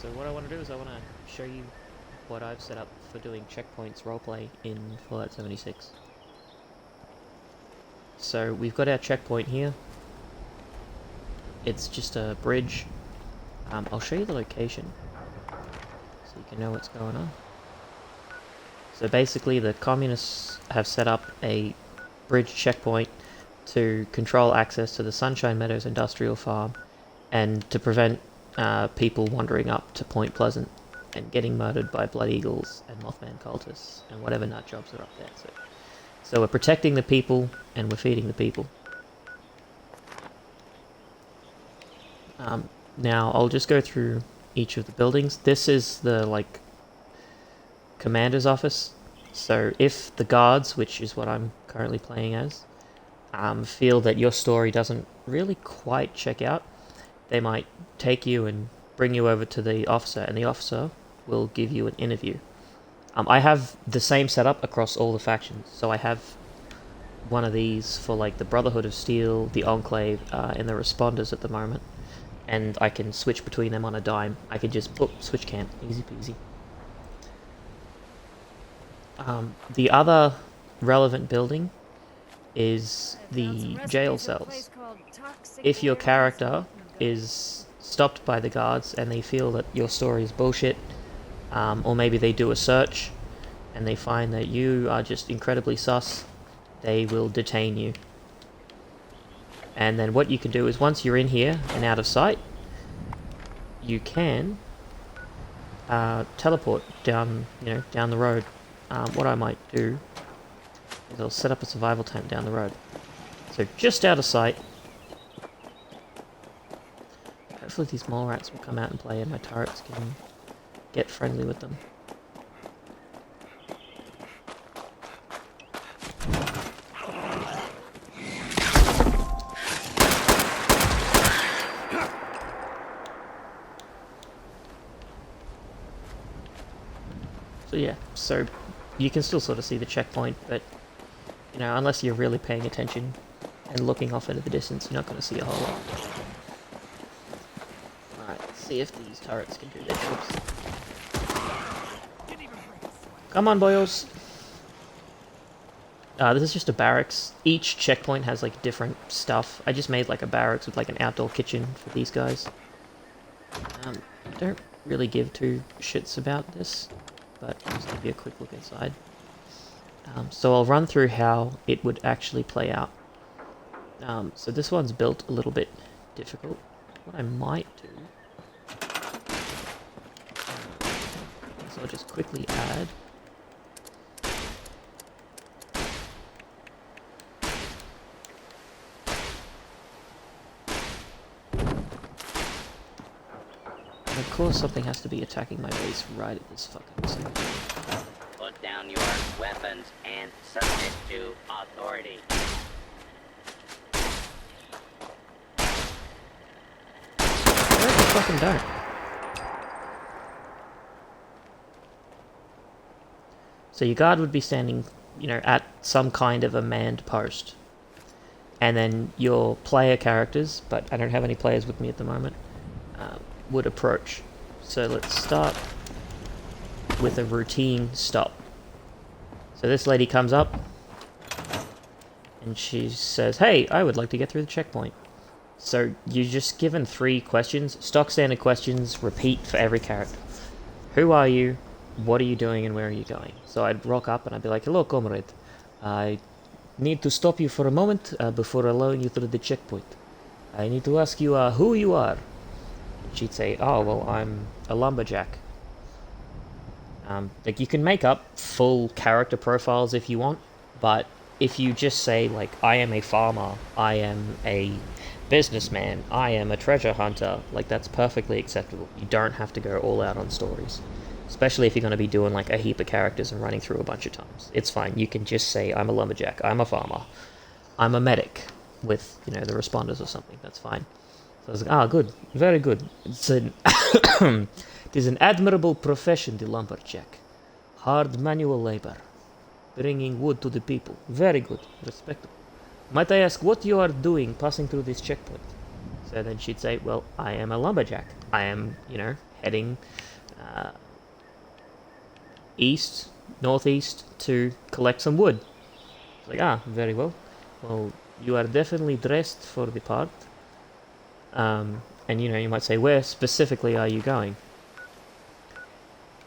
So what I want to do is I want to show you what I've set up for doing checkpoints roleplay in Fallout 76. So we've got our checkpoint here. It's just a bridge. I'll show you the location so you can know what's going on. So basically the communists have set up a bridge checkpoint to control access to the Sunshine Meadows industrial farm and to prevent people wandering up to Point Pleasant and getting murdered by Blood Eagles and Mothman cultists and whatever nut jobs are up there. So we're protecting the people and we're feeding the people. Now I'll just go through each of the buildings. This is the commander's office. So if the guards, which is what I'm currently playing as, feel that your story doesn't really quite check out, they might take you and bring you over to the officer, and the officer will give you an interview. I have the same setup across all the factions, so I have one of these for the Brotherhood of Steel, the Enclave, and the Responders at the moment, and I can switch between them on a dime. I can just switch camp, easy peasy. The other relevant building is the jail cells. If your character is stopped by the guards and they feel that your story is bullshit, or maybe they do a search and they find that you are just incredibly sus, they will detain you. And then what you can do is, once you're in here and out of sight, you can teleport down the road. What I might do is I'll set up a survival tent down the road. So just out of sight. Hopefully these mole rats will come out and play and my turrets can get friendly with them. So yeah, so you can still sort of see the checkpoint, but unless you're really paying attention and looking off into the distance, you're not going to see a whole lot. Alright, let's see if these turrets can do their jobs. Come on, boyos! This is just a barracks. Each checkpoint has different stuff. I just made a barracks with an outdoor kitchen for these guys. Don't really give two shits about this, but I'll just give you a quick look inside. So I'll run through how it would actually play out. So this one's built a little bit difficult. What I might do is I'll just quickly add and of course something has to be attacking my base right at this fucking second. Put down your weapons and submit to authority. Where the fucking don't? So your guard would be standing, at some kind of a manned post. And then your player characters, but I don't have any players with me at the moment, would approach. So let's start with a routine stop. So this lady comes up and she says, "Hey, I would like to get through the checkpoint." So you're just given 3 questions, stock standard questions, repeat for every character. Who are you? What are you doing and where are you going? So I'd rock up and I'd be like, "Hello, comrade. I need to stop you for a moment before allowing you through the checkpoint. I need to ask you who you are." She'd say, "Oh, well, I'm a lumberjack." You can make up full character profiles if you want, but if you just say, "I am a farmer, I am a businessman, I am a treasure hunter," that's perfectly acceptable. You don't have to go all out on stories. Especially if you're going to be doing a heap of characters and running through a bunch of times. It's fine. You can just say, "I'm a lumberjack, I'm a farmer, I'm a medic," with, the responders or something. That's fine. So I was like, good, very good. It is an admirable profession, the lumberjack. Hard manual labor. Bringing wood to the people. Very good. Respectable. Might I ask what you are doing passing through this checkpoint? So then she'd say, "Well, I am a lumberjack. I am, heading uh, east, northeast to collect some wood. It's like, ah, very well. Well, you are definitely dressed for the part. And you might say, where specifically are you going?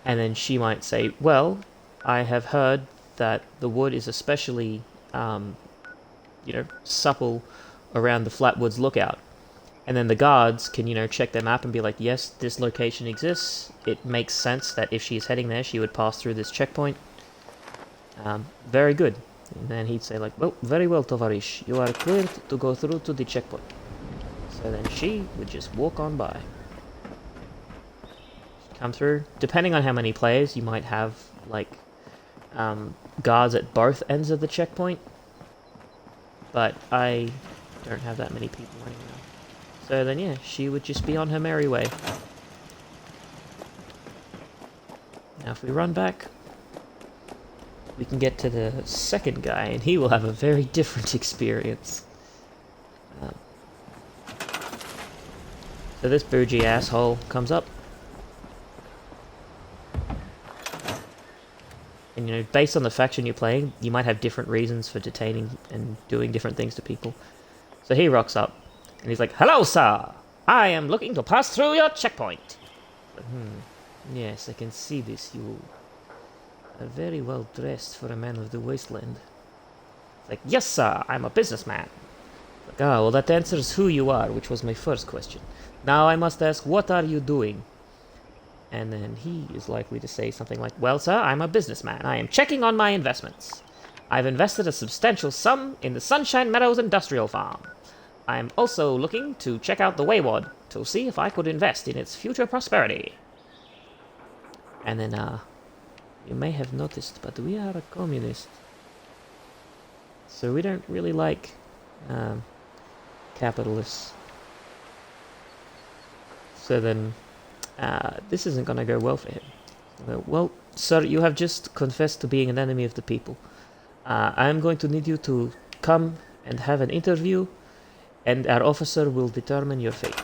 And then she might say, well, I have heard that the wood is especially, supple around the Flatwoods Lookout. And then the guards can, check their map and be like, yes, this location exists. It makes sense that if she's heading there, she would pass through this checkpoint. Very good. And then he'd say like, well, very well, Tovarish. You are cleared to go through to the checkpoint. So then she would just walk on by. Come through. Depending on how many players, you might have, like, guards at both ends of the checkpoint. But I don't have that many people anymore. So then, yeah, she would just be on her merry way. Now if we run back, we can get to the second guy, and he will have a very different experience. So this bougie asshole comes up. And, based on the faction you're playing, you might have different reasons for detaining and doing different things to people. So he rocks up, and he's like, hello, sir! I am looking to pass through your checkpoint. Like, yes, I can see this. You are very well dressed for a man of the wasteland. It's like, yes, sir, I'm a businessman. Like, well, that answers who you are, which was my first question. Now I must ask, what are you doing? And then he is likely to say something like, well, sir, I'm a businessman. I am checking on my investments. I've invested a substantial sum in the Sunshine Meadows Industrial Farm. I am also looking to check out the Wayward to see if I could invest in its future prosperity. And then, you may have noticed, but we are a communist. So we don't really like, capitalists. So then, this isn't going to go well for him. Well, sir, you have just confessed to being an enemy of the people. I am going to need you to come and have an interview, and our officer will determine your fate.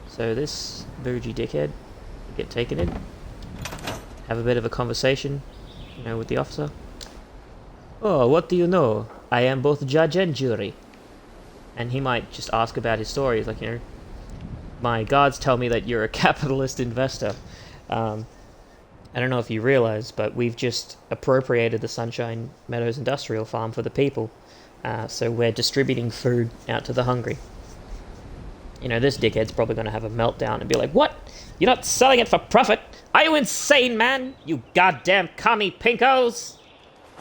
So this bougie dickhead will get taken in, have a bit of a conversation, with the officer. Oh, what do you know? I am both judge and jury. And he might just ask about his story. He's like, my guards tell me that you're a capitalist investor. I don't know if you realize, but we've just appropriated the Sunshine Meadows Industrial Farm for the people. So we're distributing food out to the hungry. This dickhead's probably going to have a meltdown and be like, what? You're not selling it for profit? Are you insane, man? You goddamn commie pinkos!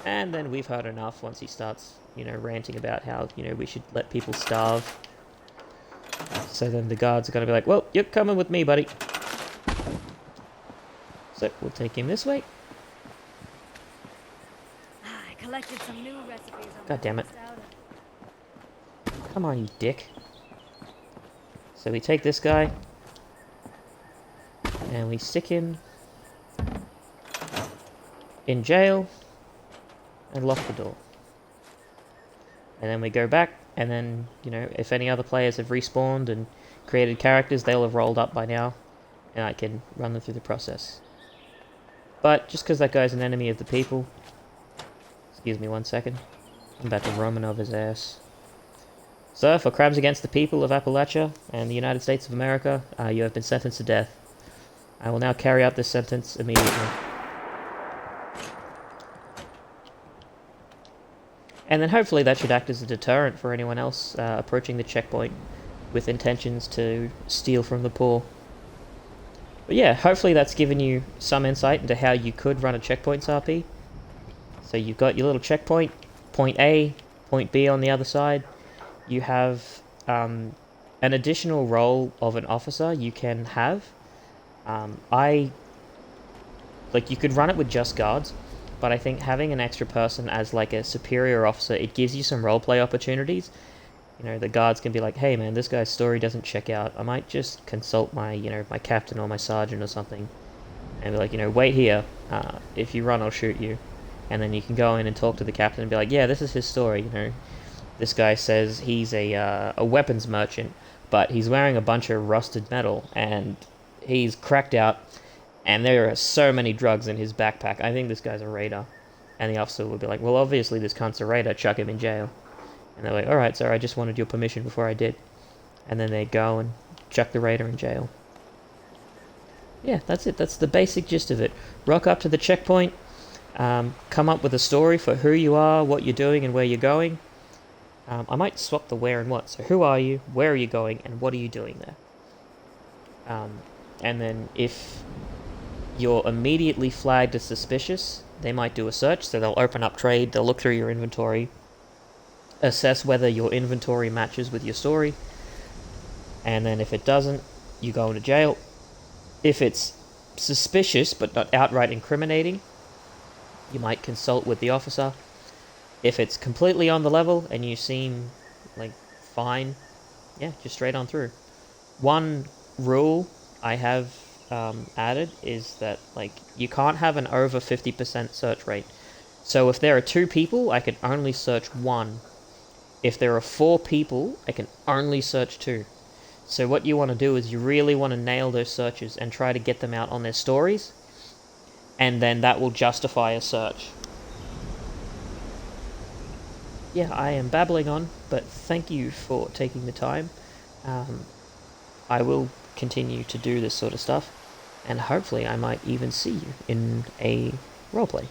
And then we've heard enough once he starts, ranting about how, we should let people starve. So then the guards are going to be like, well, you're coming with me, buddy. So we'll take him this way. I collected some new recipes. God damn it. Come on, you dick. So we take this guy. And we stick him in jail. And lock the door. And then we go back. And then, if any other players have respawned and created characters, they'll have rolled up by now. And I can run them through the process. But just because that guy's an enemy of the people... Excuse me 1 second. I'm about to Romanov his ass. Sir, for crimes against the people of Appalachia and the United States of America, you have been sentenced to death. I will now carry out this sentence immediately. And then hopefully that should act as a deterrent for anyone else approaching the checkpoint with intentions to steal from the poor. But yeah, hopefully that's given you some insight into how you could run a checkpoints RP. So you've got your little checkpoint, point A, point B on the other side. You have an additional role of an officer you can have. You could run it with just guards. But I think having an extra person as like a superior officer, it gives you some roleplay opportunities. The guards can be like, hey man, this guy's story doesn't check out. I might just consult my, my captain or my sergeant or something. And be like, wait here. If you run, I'll shoot you. And then you can go in and talk to the captain and be like, yeah, this is his story, This guy says he's a weapons merchant, but he's wearing a bunch of rusted metal, and he's cracked out, and there are so many drugs in his backpack. I think this guy's a raider. And the officer would be like, well, obviously this cunt's a raider, chuck him in jail. And they're like, alright, sir, I just wanted your permission before I did. And then they go and chuck the raider in jail. Yeah, that's it. That's the basic gist of it. Rock up to the checkpoint, come up with a story for who you are, what you're doing, and where you're going. I might swap the where and what. So who are you, where are you going, and what are you doing there? And then if you're immediately flagged as suspicious, they might do a search, so they'll open up trade, they'll look through your inventory, assess whether your inventory matches with your story, and then if it doesn't, you go into jail. If it's suspicious but not outright incriminating, you might consult with the officer. If it's completely on the level and you seem like fine, yeah, just straight on through. One rule I have added is that like you can't have an over 50% search rate. So if there are 2 people, I can only search 1. If there are 4 people, I can only search 2. So what you want to do is you really want to nail those searches and try to get them out on their stories, and then that will justify a search. Yeah, I am babbling on, but thank you for taking the time. I will continue to do this sort of stuff, and hopefully I might even see you in a roleplay.